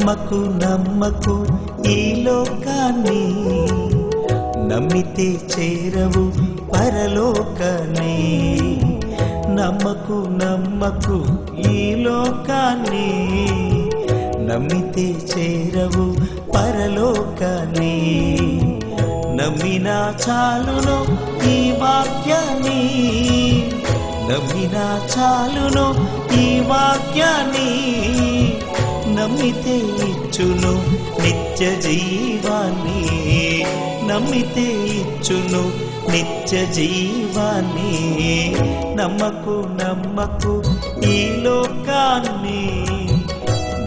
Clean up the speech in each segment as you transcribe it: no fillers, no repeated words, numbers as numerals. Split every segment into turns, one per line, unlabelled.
నమ్మకు నమ్మకు ఈ లోకాన్ని, నమ్మితే చేరవు పరలోకాన్ని. నమ్మకు నమ్మకు ఈ లోకాన్ని, నమ్మితే చేరవు పరలోకాన్ని. నమ్మినా చాలును ఈ వాక్యాన్ని, నమ్మినా చాలును ఈ వాక్యాన్ని. నమ్మితే ఇచ్చును నిత్య జీవాన్ని, నమ్మితే ఇచ్చును నిత్య జీవాన్ని. నమ్మకు నమ్మకు ఈ లోకాన్ని,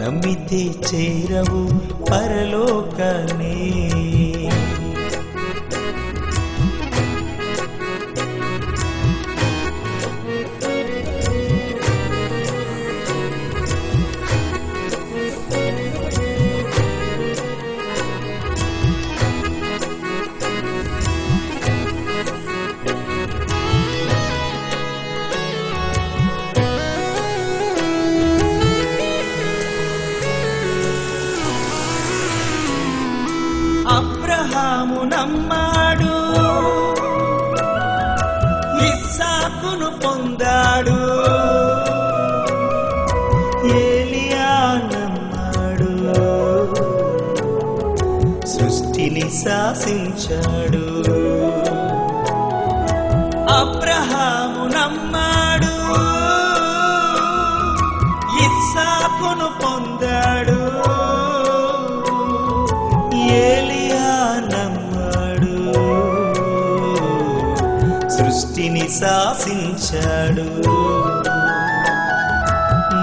నమ్మితే చేరవు పరలోకాన్ని. అబ్రహాము నమ్మాడు, ఇస్సాకును పొందాడు. ఏలియా నమ్మాడు, సృష్టిని శాసించాడు. అబ్రహాము నమ్మాడు, ఇస్సాకును పొందాడు. ఏలియా నమ్మాడు, సృష్టిని శాసించాడు.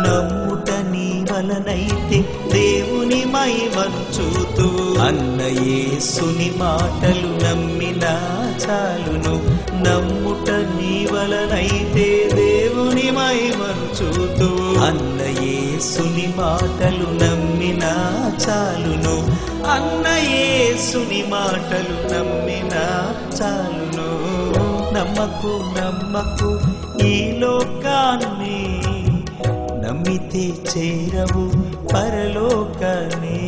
నమ్ముట నీ వలనైతే దేవుని మహిమను చూతూ, అన్న యేసుని మాటలు నమ్మినా చాలును. నమ్ముట నీ వలనైతే దేవుని మహిమను చూతూ, అన్న యేసుని మాటలు నమ్మినా చాలును. అన్న యేసుని మాటలు నమ్మినా చాలును. నమ్మకు నమ్మకు ఈ లోకాన్ని, నమ్మితే చేరవు పరలోకాన్ని.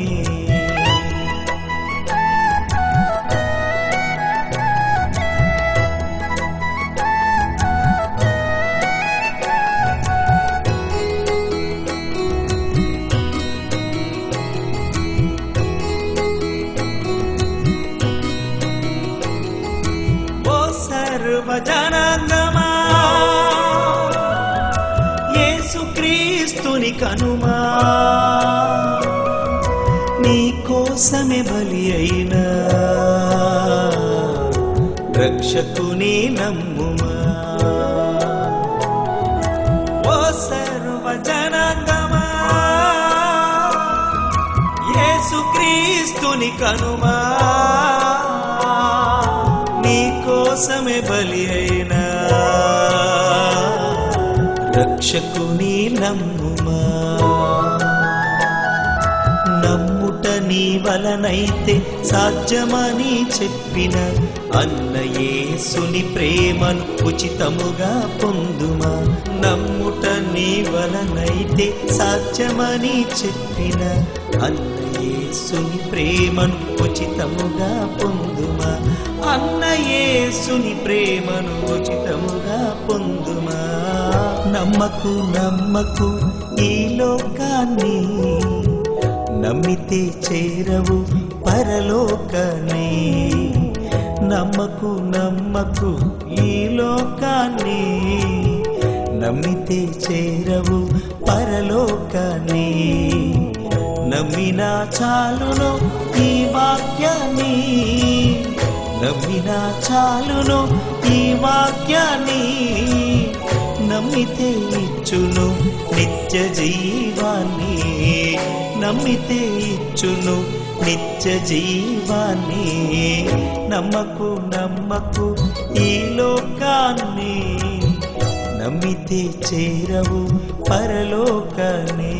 సర్వజనాంగమా యేసుక్రీస్తుని కనుమా, నీ కోసమే బలి అయిన రక్షకుని నమ్ముమా. ఓ సర్వజనాంగమా యేసుక్రీస్తుని కనుమా, నీ కోసమే బలి అయినా రక్షకుని నమ్ముమా. నమ్ముట నీ వలనైతే సాధ్యమని చెప్పిన అన్న యేసుని ప్రేమను ఉచితముగా పొందుమా. నమ్ముట నీ వలనైతే సాధ్యమని చెప్పిన అన్న యేసుని ప్రేమను ఉచితముగా పొందుమా. అన్న యేసుని ప్రేమను ఉచితముగా పొందుమా. నమ్మకు నమ్మకు ఈ లోకాన్ని, నమ్మితే చేరవు పరలోకాన్ని. నమ్మకు నమ్మకు ఈ లోకాన్ని, నమ్మితే చేరవు పరలోకాన్ని. నమ్మినా చాలును ఈ వాక్యాన్ని, నమ్మినా చాలును ఈ వాక్యాన్ని. నమ్మితే ఇచ్చును నిత్య జీవాన్ని, నమ్మితే ఇచ్చును నిత్య జీవాన్ని. నమ్మకు నమ్మకు ఈ లోకాన్ని, నమ్మితే చేరవు పరలోకాన్ని.